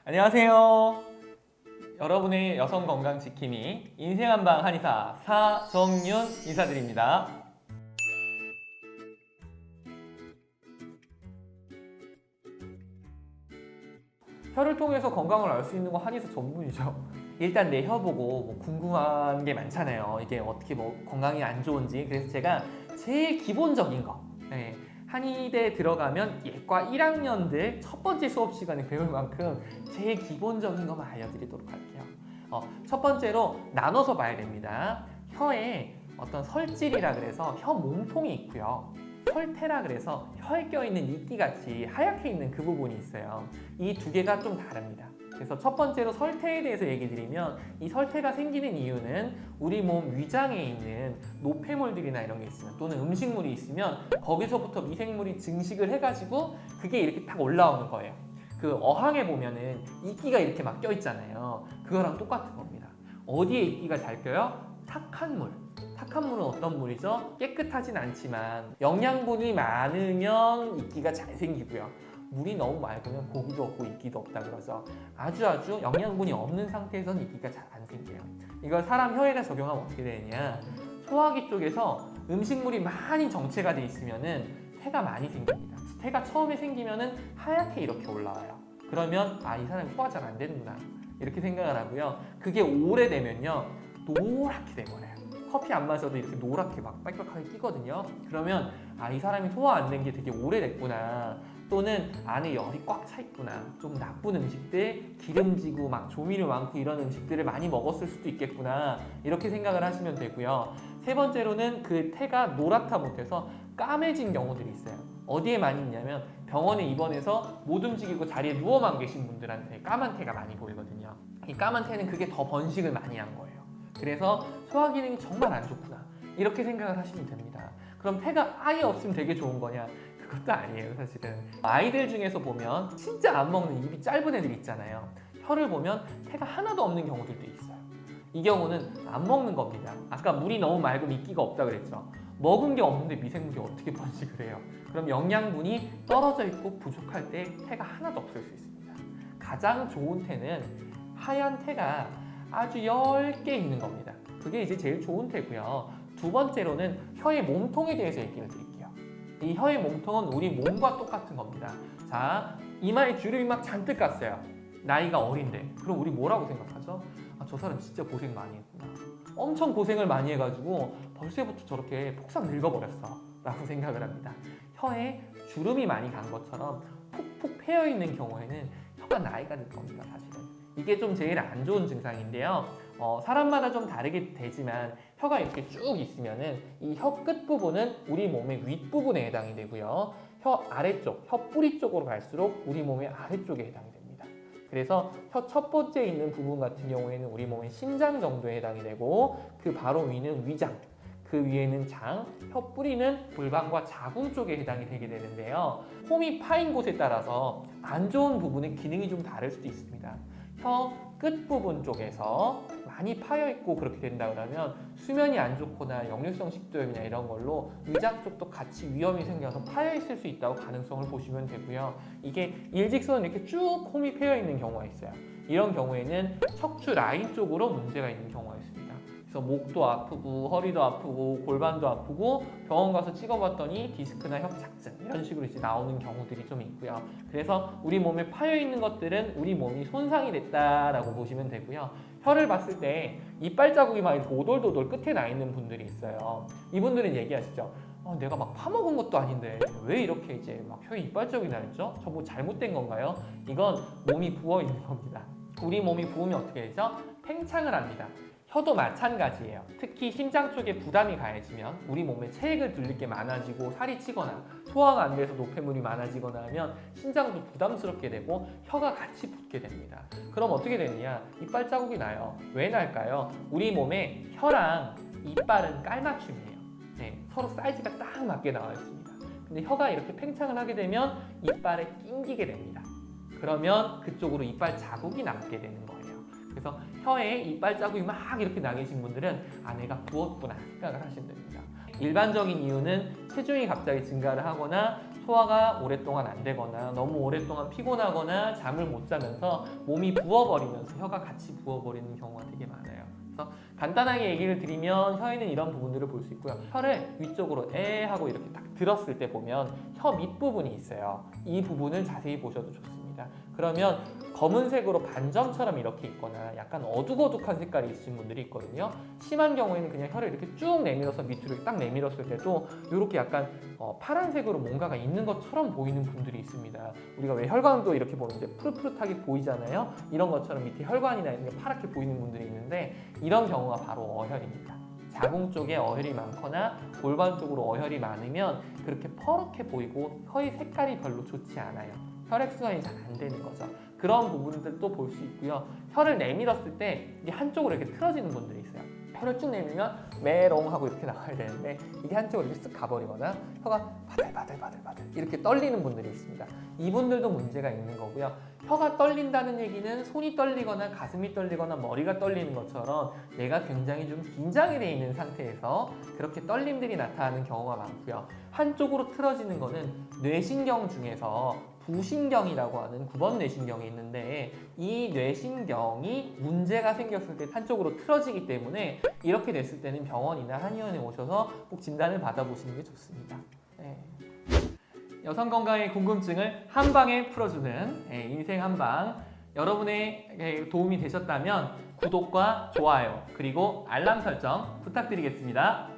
안녕하세요. 여러분의 여성 건강 지킴이 인생 한방 한의사 사정윤 인사드립니다. 혀를 통해서 건강을 알 수 있는 건 한의사 전문이죠. 일단 내 혀 보고 궁금한 게 많잖아요. 이게 어떻게 건강이 안 좋은지. 그래서 제가 제일 기본적인 거, 한의대 들어가면 예과 1학년들 첫 번째 수업 시간에 배울 만큼 제일 기본적인 것만 알려드리도록 할게요. 첫 번째로 나눠서 봐야 됩니다. 혀에 어떤 설질이라 그래서 혀 몸통이 있고요. 설태라 그래서 혀에 껴있는 이끼같이 하얗게 있는 그 부분이 있어요. 이 두 개가 좀 다릅니다. 그래서 첫 번째로 설태에 대해서 얘기 드리면, 이 설태가 생기는 이유는 우리 몸 위장에 있는 노폐물들이나 이런 게 있으면, 또는 음식물이 있으면 거기서부터 미생물이 증식을 해가지고 그게 이렇게 딱 올라오는 거예요. 그 어항에 보면은 이끼가 이렇게 막 껴있잖아요. 그거랑 똑같은 겁니다. 어디에 이끼가 잘 껴요? 탁한 물. 탁한 물은 어떤 물이죠? 깨끗하진 않지만 영양분이 많으면 이끼가 잘 생기고요. 물이 너무 맑으면 고기도 없고 이끼도 없다 그러죠. 아주 영양분이 없는 상태에서는 이끼가 잘 안 생겨요. 이걸 사람 혀에다 적용하면 어떻게 되느냐? 소화기 쪽에서 음식물이 많이 정체가 돼 있으면은 태가 많이 생깁니다. 태가 처음에 생기면은 하얗게 이렇게 올라와요. 그러면 이 사람이 소화 잘 안 되는구나 이렇게 생각을 하고요. 그게 오래되면요 노랗게 돼버려요. 커피 안 마셔도 이렇게 노랗게 막 빨갛게 끼거든요. 그러면 이 사람이 소화 안 된 게 되게 오래됐구나, 또는 안에 열이 꽉 차 있구나, 좀 나쁜 음식들, 기름지고 막 조미료 많고 이런 음식들을 많이 먹었을 수도 있겠구나, 이렇게 생각을 하시면 되고요. 세 번째로는 그 태가 노랗다 못해서 까매진 경우들이 있어요. 어디에 많이 있냐면 병원에 입원해서 못 움직이고 자리에 누워만 계신 분들한테 까만 태가 많이 보이거든요. 이 까만 태는 그게 더 번식을 많이 한 거예요. 그래서 소화 기능이 정말 안 좋구나 이렇게 생각을 하시면 됩니다. 그럼 태가 아예 없으면 되게 좋은 거냐? 그것도 아니에요. 사실은 아이들 중에서 보면 진짜 안 먹는, 입이 짧은 애들 있잖아요. 혀를 보면 태가 하나도 없는 경우들도 있어요. 이 경우는 안 먹는 겁니다. 아까 물이 너무 맑으면 이끼가 없다 그랬죠. 먹은 게 없는데 미생물이 어떻게 번식을 해요? 그럼 영양분이 떨어져 있고 부족할 때 태가 하나도 없을 수 있습니다. 가장 좋은 태는 하얀 태가 아주 얇게 있는 겁니다. 그게 이제 제일 좋은 태고요. 두 번째로는 혀의 몸통에 대해서 얘기를 드릴게요. 이 혀의 몸통은 우리 몸과 똑같은 겁니다. 자, 이마에 주름이 막 잔뜩 갔어요. 나이가 어린데. 그럼 우리 뭐라고 생각하죠? 저 사람 진짜 고생 많이 했구나. 엄청 고생을 많이 해가지고 벌써부터 저렇게 폭삭 늙어버렸어 라고 생각을 합니다. 혀에 주름이 많이 간 것처럼 푹푹 패여있는 경우에는 혀가 나이가 들 겁니다. 사실은 이게 좀 제일 안 좋은 증상인데요. 사람마다 좀 다르게 되지만 혀가 이렇게 쭉 있으면은 이 혀 끝부분은 우리 몸의 윗부분에 해당이 되고요. 혀 아래쪽, 혀 뿌리 쪽으로 갈수록 우리 몸의 아래쪽에 해당이 됩니다. 그래서 혀 첫 번째 있는 부분 같은 경우에는 우리 몸의 심장 정도에 해당이 되고, 그 바로 위는 위장, 그 위에는 장, 혀 뿌리는 골반과 자궁 쪽에 해당이 되게 되는데요. 홈이 파인 곳에 따라서 안 좋은 부분의 기능이 좀 다를 수도 있습니다. 혀 끝부분 쪽에서 많이 파여있고 그렇게 된다 그러면 수면이 안 좋거나 역류성 식도염이나 이런 걸로 위장 쪽도 같이 위험이 생겨서 파여있을 수 있다고 가능성을 보시면 되고요. 이게 일직선으로 이렇게 쭉 홈이 패여있는 경우가 있어요. 이런 경우에는 척추 라인 쪽으로 문제가 있는 경우가 있습니다. 그래서 목도 아프고 허리도 아프고 골반도 아프고 병원 가서 찍어봤더니 디스크나 협착증 이런 식으로 이제 나오는 경우들이 좀 있고요. 그래서 우리 몸에 파여 있는 것들은 우리 몸이 손상이 됐다라고 보시면 되고요. 혀를 봤을 때 이빨 자국이 막 이렇게 오돌도돌 끝에 나 있는 분들이 있어요. 이분들은 얘기하시죠. 내가 막 파먹은 것도 아닌데 왜 이렇게 이제 막 혀에 이빨 자국이 나 있죠? 저 뭐 잘못된 건가요? 이건 몸이 부어 있는 겁니다. 우리 몸이 부으면 어떻게 되죠? 팽창을 합니다. 혀도 마찬가지예요. 특히 심장 쪽에 부담이 가해지면 우리 몸에 체액을 들릴 게 많아지고 살이 찌거나 소화가 안 돼서 노폐물이 많아지거나 하면 심장도 부담스럽게 되고 혀가 같이 붓게 됩니다. 그럼 어떻게 되느냐? 이빨 자국이 나요. 왜 날까요? 우리 몸에 혀랑 이빨은 깔맞춤이에요. 서로 사이즈가 딱 맞게 나와 있습니다. 근데 혀가 이렇게 팽창을 하게 되면 이빨에 낑기게 됩니다. 그러면 그쪽으로 이빨 자국이 남게 되는 거예요. 그래서 혀에 이빨 자국이 막 이렇게 나 계신 분들은 내가 부었구나 생각을 하시면 됩니다. 일반적인 이유는 체중이 갑자기 증가를 하거나 소화가 오랫동안 안 되거나 너무 오랫동안 피곤하거나 잠을 못 자면서 몸이 부어버리면서 혀가 같이 부어버리는 경우가 되게 많아요. 그래서 간단하게 얘기를 드리면 혀에는 이런 부분들을 볼 수 있고요. 혀를 위쪽으로 에 하고 이렇게 딱 들었을 때 보면 혀 밑부분이 있어요. 이 부분을 자세히 보셔도 좋습니다. 그러면 검은색으로 반점처럼 이렇게 있거나 약간 어둑어둑한 색깔이 있으신 분들이 있거든요. 심한 경우에는 그냥 혀를 이렇게 쭉 내밀어서 밑으로 딱 내밀었을 때도 이렇게 약간 파란색으로 뭔가가 있는 것처럼 보이는 분들이 있습니다. 우리가 왜 혈관도 이렇게 보면 이제 푸릇푸릇하게 보이잖아요. 이런 것처럼 밑에 혈관이나 이런 게 파랗게 보이는 분들이 있는데 이런 경우가 바로 어혈입니다. 자궁 쪽에 어혈이 많거나 골반 쪽으로 어혈이 많으면 그렇게 퍼렇게 보이고 혀의 색깔이 별로 좋지 않아요. 혈액순환이 잘 안 되는 거죠. 그런 부분들도 볼 수 있고요. 혀를 내밀었을 때 이게 한쪽으로 이렇게 틀어지는 분들이 있어요. 혀를 쭉 내밀면 메롱 하고 이렇게 나가야 되는데 이게 한쪽으로 이렇게 쓱 가버리거나 혀가 바들바들 이렇게 떨리는 분들이 있습니다. 이분들도 문제가 있는 거고요. 혀가 떨린다는 얘기는 손이 떨리거나 가슴이 떨리거나 머리가 떨리는 것처럼 뇌가 굉장히 좀 긴장이 돼 있는 상태에서 그렇게 떨림들이 나타나는 경우가 많고요. 한쪽으로 틀어지는 거는 뇌신경 중에서 부신경이라고 하는 9번 뇌신경이 있는데 이 뇌신경이 문제가 생겼을 때 한쪽으로 틀어지기 때문에 이렇게 됐을 때는 병원이나 한의원에 오셔서 꼭 진단을 받아보시는 게 좋습니다. 네. 여성 건강의 궁금증을 한 방에 풀어주는 인생 한방, 여러분의 도움이 되셨다면 구독과 좋아요 그리고 알람 설정 부탁드리겠습니다.